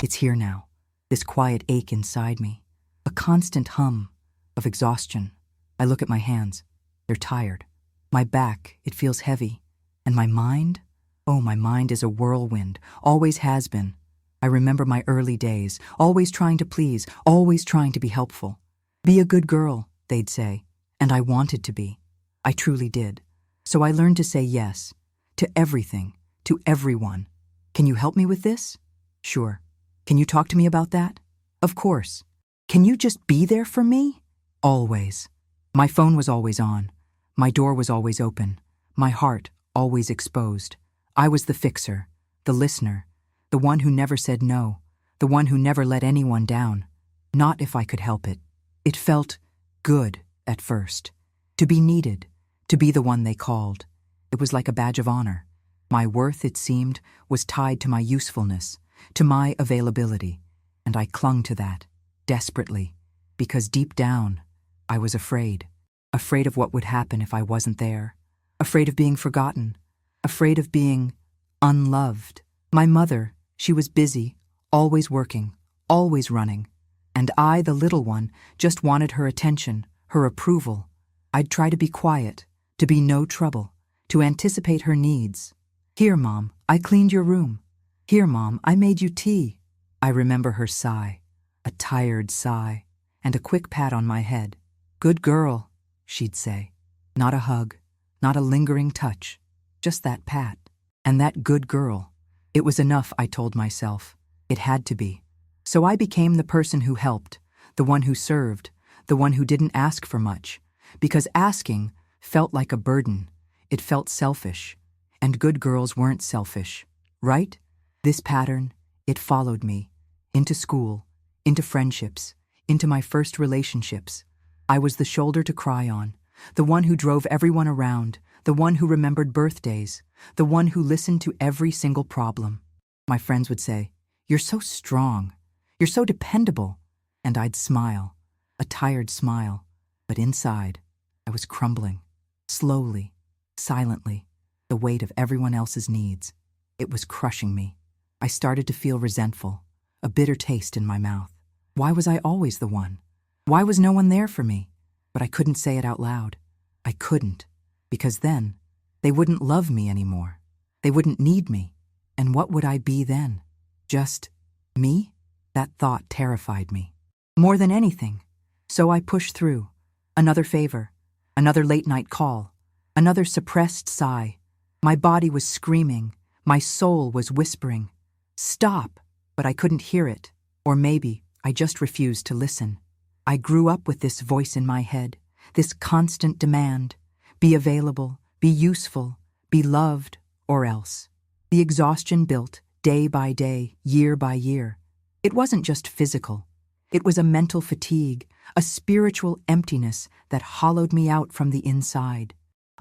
It's here now, this quiet ache inside me, a constant hum of exhaustion. I look at my hands. They're tired. My back, it feels heavy. And my mind? Oh, my mind is a whirlwind, always has been. I remember my early days, always trying to please, always trying to be helpful. Be a good girl, they'd say, and I wanted to be. I truly did. So I learned to say yes, to everything, to everyone. Can you help me with this? Sure. Can you talk to me about that? Of course. Can you just be there for me? Always. My phone was always on. My door was always open. My heart always exposed. I was the fixer, the listener, the one who never said no, the one who never let anyone down. Not if I could help it. It felt good at first. To be needed, to be the one they called. It was like a badge of honor. My worth, it seemed, was tied to my usefulness, to my availability, and I clung to that, desperately, because deep down, I was afraid. Afraid of what would happen if I wasn't there. Afraid of being forgotten. Afraid of being unloved. My mother, she was busy, always working, always running. And I, the little one, just wanted her attention, her approval. I'd try to be quiet, to be no trouble, to anticipate her needs. Here, Mom, I cleaned your room. Here, Mom, I made you tea. I remember her sigh, a tired sigh, and a quick pat on my head. Good girl, she'd say. Not a hug, not a lingering touch, just that pat. And that good girl. It was enough, I told myself. It had to be. So I became the person who helped, the one who served, the one who didn't ask for much, because asking felt like a burden. It felt selfish. And good girls weren't selfish, right? This pattern, it followed me, into school, into friendships, into my first relationships. I was the shoulder to cry on, the one who drove everyone around, the one who remembered birthdays, the one who listened to every single problem. My friends would say, "You're so strong. You're so dependable." And I'd smile, a tired smile, but inside, I was crumbling, slowly, silently, the weight of everyone else's needs. It was crushing me. I started to feel resentful, a bitter taste in my mouth. Why was I always the one? Why was no one there for me? But I couldn't say it out loud. I couldn't, because then they wouldn't love me anymore. They wouldn't need me. And what would I be then? Just me? That thought terrified me. More than anything. So I pushed through. Another favor, another late-night call, another suppressed sigh. My body was screaming. My soul was whispering. Stop! But I couldn't hear it. Or maybe I just refused to listen. I grew up with this voice in my head, this constant demand. Be available, be useful, be loved, or else. The exhaustion built, day by day, year by year. It wasn't just physical. It was a mental fatigue, a spiritual emptiness that hollowed me out from the inside.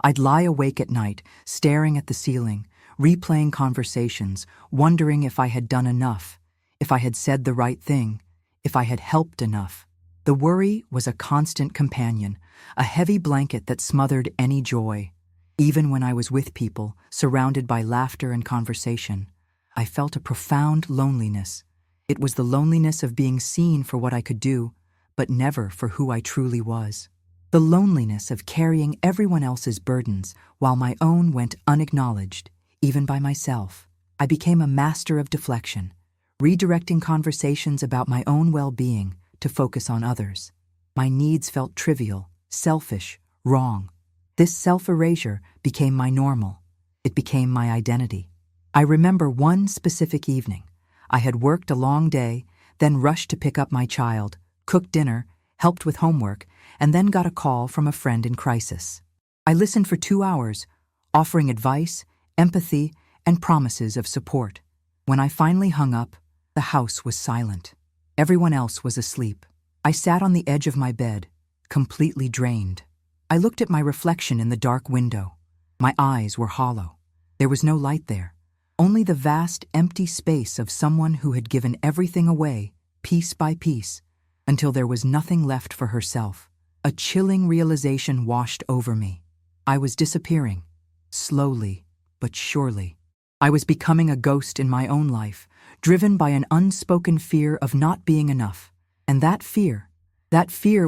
I'd lie awake at night, staring at the ceiling, replaying conversations, wondering if I had done enough, if I had said the right thing, if I had helped enough. The worry was a constant companion, a heavy blanket that smothered any joy. Even when I was with people, surrounded by laughter and conversation, I felt a profound loneliness. It was the loneliness of being seen for what I could do, but never for who I truly was. The loneliness of carrying everyone else's burdens while my own went unacknowledged, even by myself. I became a master of deflection, redirecting conversations about my own well-being to focus on others. My needs felt trivial, selfish, wrong. This self-erasure became my normal. It became my identity. I remember one specific evening. I had worked a long day, then rushed to pick up my child, cooked dinner, helped with homework, and then got a call from a friend in crisis. I listened for 2 hours, offering advice, empathy, and promises of support. When I finally hung up, the house was silent. Everyone else was asleep. I sat on the edge of my bed, completely drained. I looked at my reflection in the dark window. My eyes were hollow. There was no light there, only the vast, empty space of someone who had given everything away, piece by piece, until there was nothing left for herself. A chilling realization washed over me. I was disappearing, slowly but surely. I was becoming a ghost in my own life, driven by an unspoken fear of not being enough. And that fear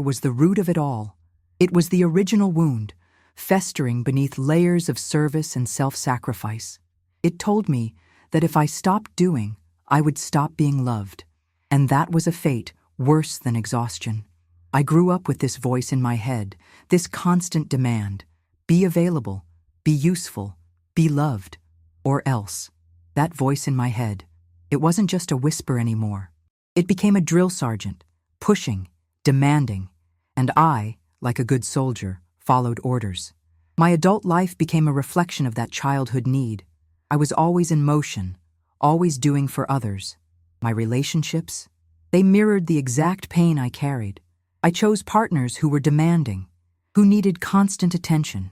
was the root of it all. It was the original wound, festering beneath layers of service and self-sacrifice. It told me that if I stopped doing, I would stop being loved. And that was a fate worse than exhaustion. I grew up with this voice in my head, this constant demand: be available, be useful, be loved, or else. That voice in my head, it wasn't just a whisper anymore. It became a drill sergeant, pushing, demanding, and I, like a good soldier, followed orders. My adult life became a reflection of that childhood need. I was always in motion, always doing for others. My relationships, they mirrored the exact pain I carried. I chose partners who were demanding, who needed constant attention,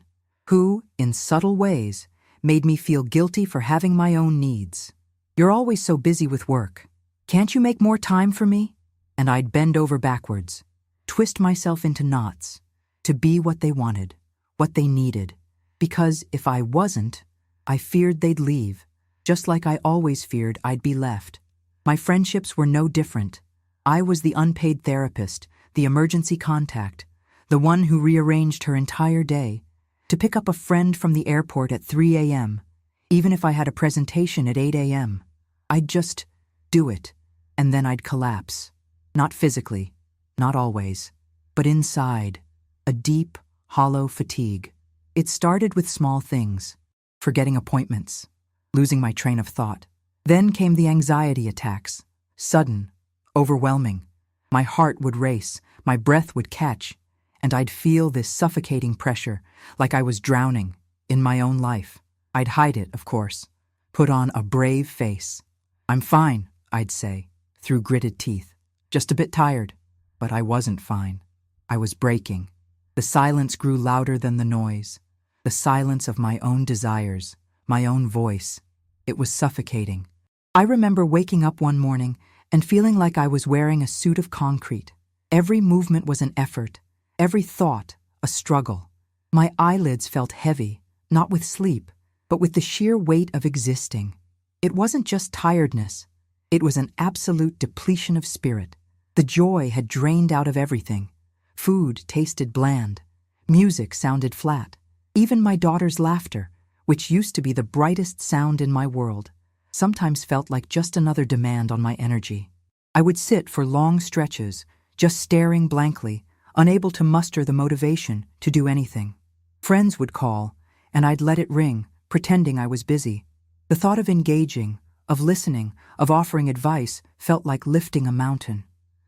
who, in subtle ways, made me feel guilty for having my own needs. "You're always so busy with work. Can't you make more time for me?" And I'd bend over backwards, twist myself into knots, to be what they wanted, what they needed. Because if I wasn't, I feared they'd leave, just like I always feared I'd be left. My friendships were no different. I was the unpaid therapist, the emergency contact, the one who rearranged her entire day, to pick up a friend from the airport at 3 a.m., even if I had a presentation at 8 a.m. I'd just do it, and then I'd collapse. Not physically, not always, but inside, a deep, hollow fatigue. It started with small things: forgetting appointments, losing my train of thought. Then came the anxiety attacks, sudden, overwhelming. My heart would race, my breath would catch, and I'd feel this suffocating pressure, like I was drowning in my own life. I'd hide it, of course, put on a brave face. "I'm fine," I'd say, through gritted teeth. "Just a bit tired." But I wasn't fine. I was breaking. The silence grew louder than the noise. The silence of my own desires, my own voice. It was suffocating. I remember waking up one morning and feeling like I was wearing a suit of concrete. Every movement was an effort, every thought a struggle. My eyelids felt heavy, not with sleep, but with the sheer weight of existing. It wasn't just tiredness. It was an absolute depletion of spirit. The joy had drained out of everything. Food tasted bland. Music sounded flat. Even my daughter's laughter, which used to be the brightest sound in my world, sometimes felt like just another demand on my energy. I would sit for long stretches, just staring blankly, unable to muster the motivation to do anything. Friends would call, and I'd let it ring, pretending I was busy. The thought of engaging, of listening, of offering advice felt like lifting a mountain.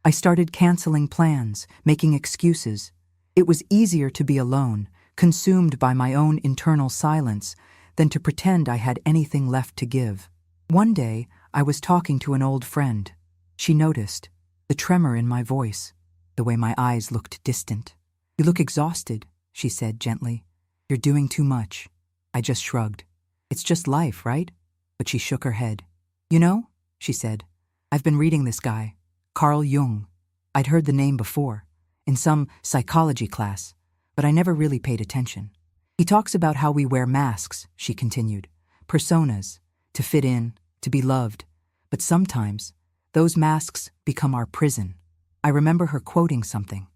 I started canceling plans, making excuses. It was easier to be alone, consumed by my own internal silence, than to pretend I had anything left to give. One day, I was talking to an old friend. She noticed the tremor in my voice, the way my eyes looked distant. "You look exhausted," she said gently. "You're doing too much." I just shrugged. "It's just life, right?" But she shook her head. "You know," she said, "I've been reading this guy, Cal Jung. I'd heard the name before, in some psychology class, but I never really paid attention. He talks about how we wear masks," she continued, "personas, to fit in, to be loved. But sometimes, those masks become our prison." I remember her quoting something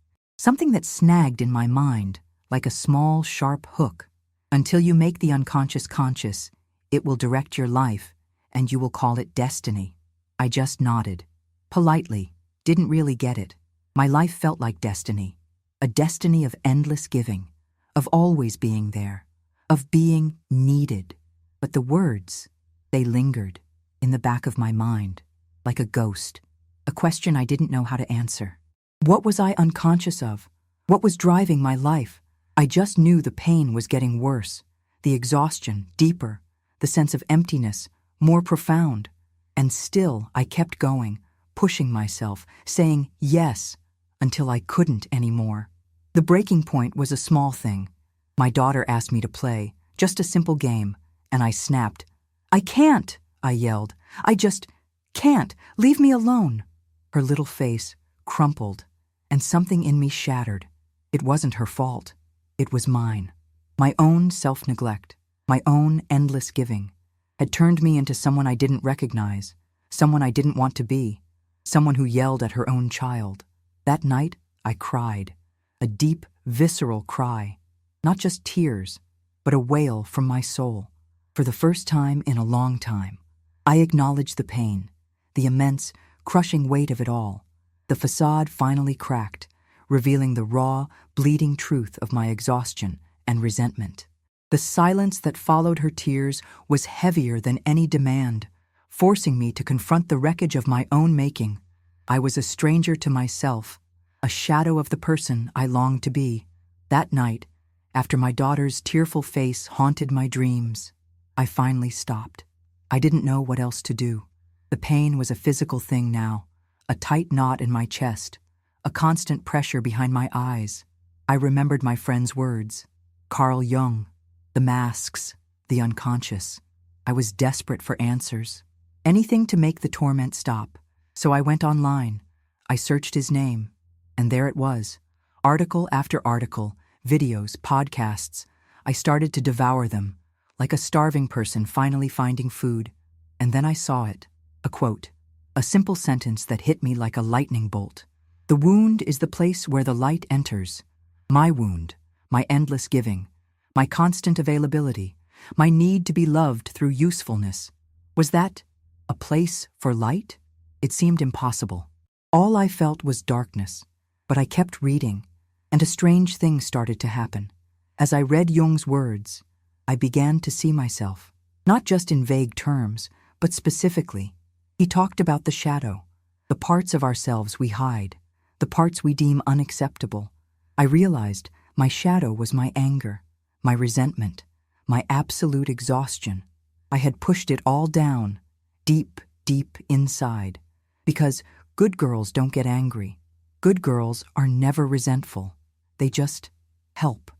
that snagged in my mind, like a small, sharp hook. "Until you make the unconscious conscious, it will direct your life, and you will call it destiny." I just nodded. Politely, didn't really get it. My life felt like destiny. A destiny of endless giving, of always being there, of being needed. But the words, they lingered in the back of my mind, like a ghost, a question I didn't know how to answer. What was I unconscious of? What was driving my life? I just knew the pain was getting worse, the exhaustion deeper, the sense of emptiness more profound. And still I kept going, pushing myself, saying yes, until I couldn't anymore. The breaking point was a small thing. My daughter asked me to play, just a simple game, and I snapped. "I can't," I yelled. "I just can't. Leave me alone." Her little face crumpled, and something in me shattered. It wasn't her fault. It was mine. My own self-neglect, my own endless giving. had turned me into someone I didn't recognize, someone I didn't want to be, someone who yelled at her own child. That night, I cried, a deep, visceral cry, not just tears, but a wail from my soul. For the first time in a long time, I acknowledged the pain, the immense, crushing weight of it all. The facade finally cracked, revealing the raw, bleeding truth of my exhaustion and resentment. The silence that followed her tears was heavier than any demand, forcing me to confront the wreckage of my own making. I was a stranger to myself, a shadow of the person I longed to be. That night, after my daughter's tearful face haunted my dreams, I finally stopped. I didn't know what else to do. The pain was a physical thing now, a tight knot in my chest, a constant pressure behind my eyes. I remembered my friend's words, Cal Jung, the masks, the unconscious. I was desperate for answers, anything to make the torment stop. So I went online. I searched his name, and there it was, article after article, videos, podcasts. I started to devour them, like a starving person finally finding food. And then I saw it, a quote, a simple sentence that hit me like a lightning bolt. The wound is the place where the light enters. My wound, my endless giving, my constant availability, my need to be loved through usefulness. Was that a place for light? It seemed impossible. All I felt was darkness, but I kept reading, and a strange thing started to happen. As I read Jung's words, I began to see myself, not just in vague terms, but specifically. He talked about the shadow, the parts of ourselves we hide, the parts we deem unacceptable. I realized my shadow was my anger, my resentment, my absolute exhaustion. I had pushed it all down, deep, deep inside. Because good girls don't get angry. Good girls are never resentful. They just help.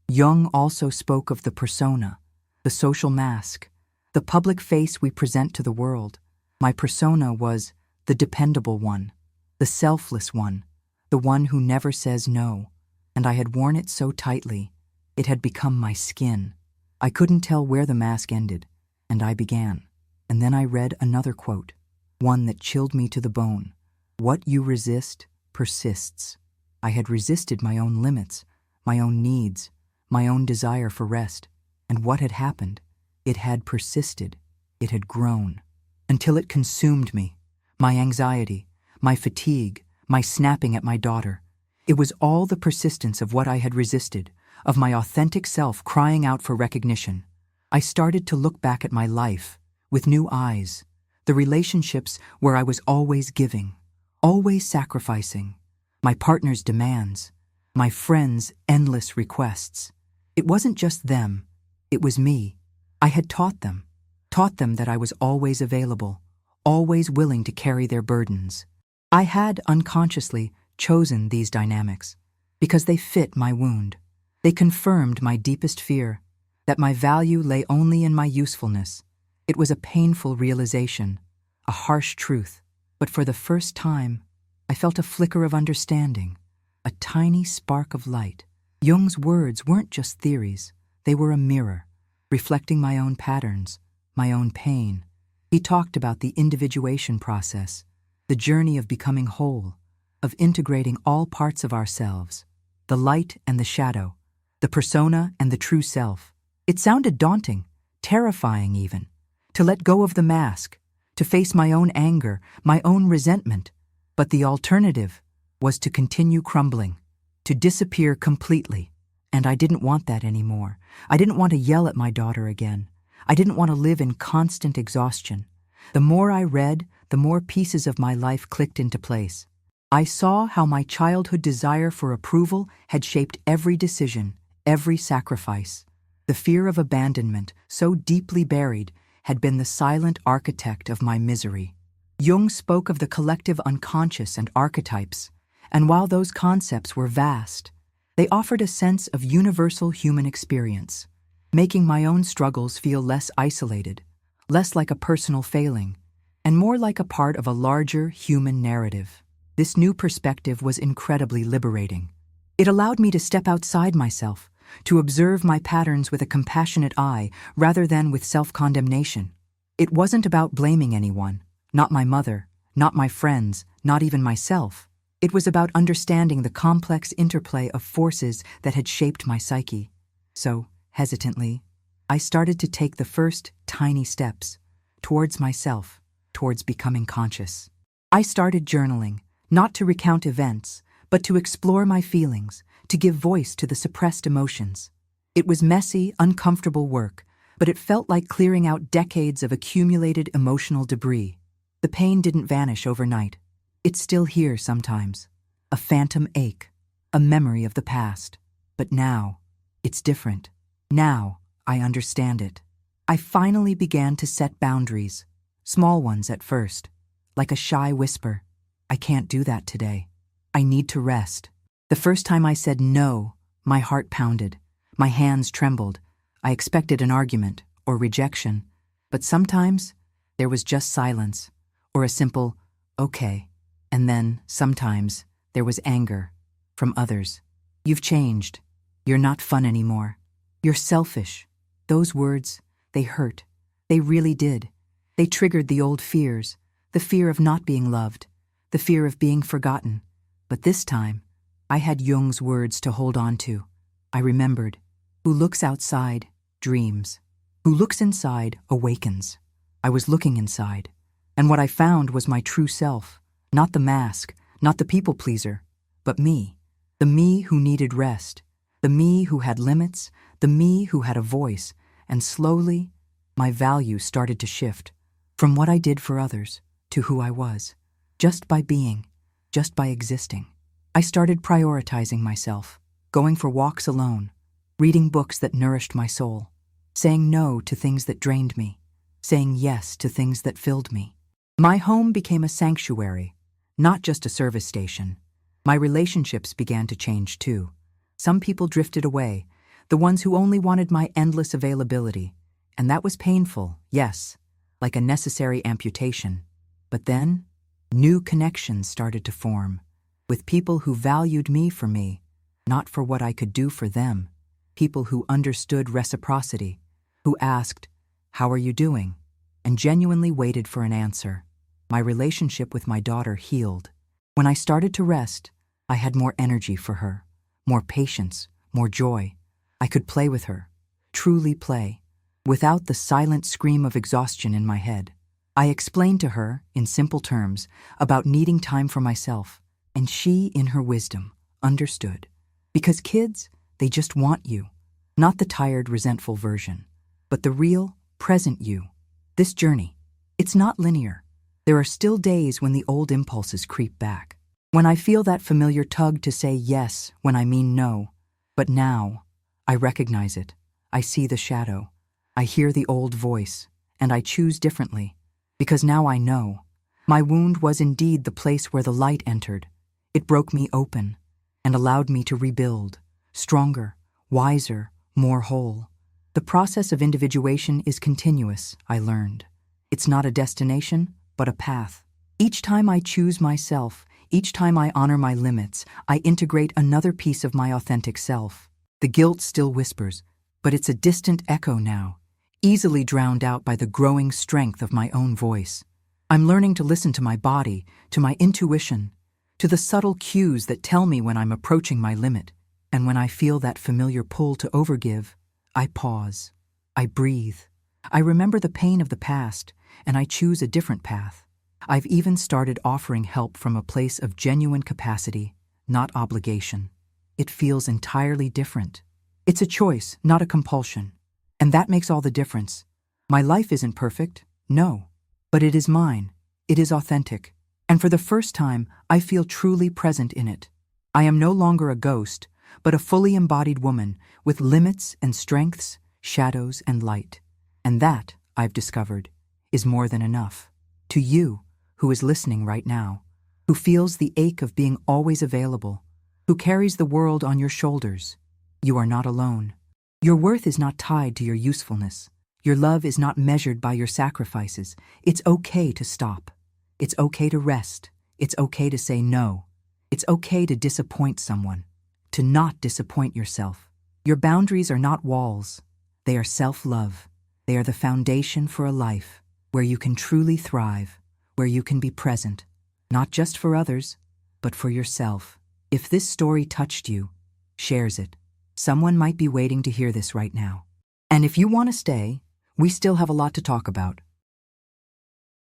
Jung also spoke of the persona, the social mask, the public face we present to the world. My persona was the dependable one, the selfless one, the one who never says no, and I had worn it so tightly, it had become my skin. I couldn't tell where the mask ended, and I began. And then I read another quote, one that chilled me to the bone. What you resist persists. I had resisted my own limits, my own needs, my own desire for rest. And what had happened? It had persisted. It had grown. Until it consumed me. My anxiety, my fatigue, my snapping at my daughter. It was all the persistence of what I had resisted, of my authentic self crying out for recognition. I started to look back at my life with new eyes, the relationships where I was always giving, always sacrificing, my partner's demands, my friends' endless requests. It wasn't just them, it was me. I had taught them that I was always available, always willing to carry their burdens. I had unconsciously chosen these dynamics because they fit my wound. They confirmed my deepest fear, that my value lay only in my usefulness. It was a painful realization, a harsh truth, but for the first time, I felt a flicker of understanding, a tiny spark of light. Jung's words weren't just theories, they were a mirror, reflecting my own patterns, my own pain. He talked about the individuation process, the journey of becoming whole, of integrating all parts of ourselves, the light and the shadow, the persona and the true self. It sounded daunting, terrifying even, to let go of the mask, to face my own anger, my own resentment. But the alternative was to continue crumbling, to disappear completely. And I didn't want that anymore. I didn't want to yell at my daughter again. I didn't want to live in constant exhaustion. The more I read, the more pieces of my life clicked into place. I saw how my childhood desire for approval had shaped every decision, every sacrifice. The fear of abandonment, so deeply buried, had been the silent architect of my misery. Jung spoke of the collective unconscious and archetypes, and while those concepts were vast, they offered a sense of universal human experience, making my own struggles feel less isolated, less like a personal failing, and more like a part of a larger human narrative. This new perspective was incredibly liberating. It allowed me to step outside myself, to observe my patterns with a compassionate eye rather than with self-condemnation. It wasn't about blaming anyone, not my mother, not my friends, not even myself. It was about understanding the complex interplay of forces that had shaped my psyche. So, hesitantly, I started to take the first tiny steps towards myself, towards becoming conscious. I started journaling, not to recount events, but to explore my feelings, to give voice to the suppressed emotions. It was messy, uncomfortable work, but it felt like clearing out decades of accumulated emotional debris. The pain didn't vanish overnight. It's still here sometimes. A phantom ache, a memory of the past. But now, it's different. Now, I understand it. I finally began to set boundaries, small ones at first, like a shy whisper. I can't do that today. I need to rest. The first time I said no, my heart pounded. My hands trembled. I expected an argument or rejection, but sometimes there was just silence or a simple, okay. And then, sometimes, there was anger from others. You've changed. You're not fun anymore. You're selfish. Those words, they hurt. They really did. They triggered the old fears, the fear of not being loved, the fear of being forgotten. But this time, I had Jung's words to hold on to. I remembered, who looks outside, dreams. Who looks inside, awakens. I was looking inside, and what I found was my true self. Not the mask, not the people-pleaser, but me. The me who needed rest, the me who had limits, the me who had a voice, and slowly, my values started to shift from what I did for others to who I was, just by being, just by existing. I started prioritizing myself, going for walks alone, reading books that nourished my soul, saying no to things that drained me, saying yes to things that filled me. My home became a sanctuary, not just a service station. My relationships began to change too. Some people drifted away, the ones who only wanted my endless availability. And that was painful, yes, like a necessary amputation. But then, new connections started to form, with people who valued me for me, not for what I could do for them. People who understood reciprocity, who asked, "How are you doing?" and genuinely waited for an answer. My relationship with my daughter healed. When I started to rest, I had more energy for her, more patience, more joy. I could play with her, truly play, without the silent scream of exhaustion in my head. I explained to her, in simple terms, about needing time for myself, and she, in her wisdom, understood. Because kids, they just want you, not the tired, resentful version, but the real, present you. This journey, it's not linear. There are still days when the old impulses creep back, when I feel that familiar tug to say yes when I mean no. But now, I recognize it. I see the shadow. I hear the old voice, and I choose differently. Because now I know. My wound was indeed the place where the light entered. It broke me open and allowed me to rebuild, stronger, wiser, more whole. The process of individuation is continuous, I learned. It's not a destination, but a path. Each time I choose myself, each time I honor my limits, I integrate another piece of my authentic self. The guilt still whispers, but it's a distant echo now, easily drowned out by the growing strength of my own voice. I'm learning to listen to my body, to my intuition, to the subtle cues that tell me when I'm approaching my limit. And when I feel that familiar pull to overgive, I pause. I breathe. I remember the pain of the past, and I choose a different path. I've even started offering help from a place of genuine capacity, not obligation. It feels entirely different. It's a choice, not a compulsion. And that makes all the difference. My life isn't perfect, no. But it is mine. It is authentic. And for the first time, I feel truly present in it. I am no longer a ghost, but a fully embodied woman with limits and strengths, shadows and light. And that, I've discovered, is more than enough. To you, who is listening right now, who feels the ache of being always available, who carries the world on your shoulders, you are not alone. Your worth is not tied to your usefulness. Your love is not measured by your sacrifices. It's okay to stop. It's okay to rest. It's okay to say no. It's okay to disappoint someone, to not disappoint yourself. Your boundaries are not walls. They are self-love. They are the foundation for a life where you can truly thrive, where you can be present, not just for others, but for yourself. If this story touched you, shares it. Someone might be waiting to hear this right now. And if you want to stay, we still have a lot to talk about.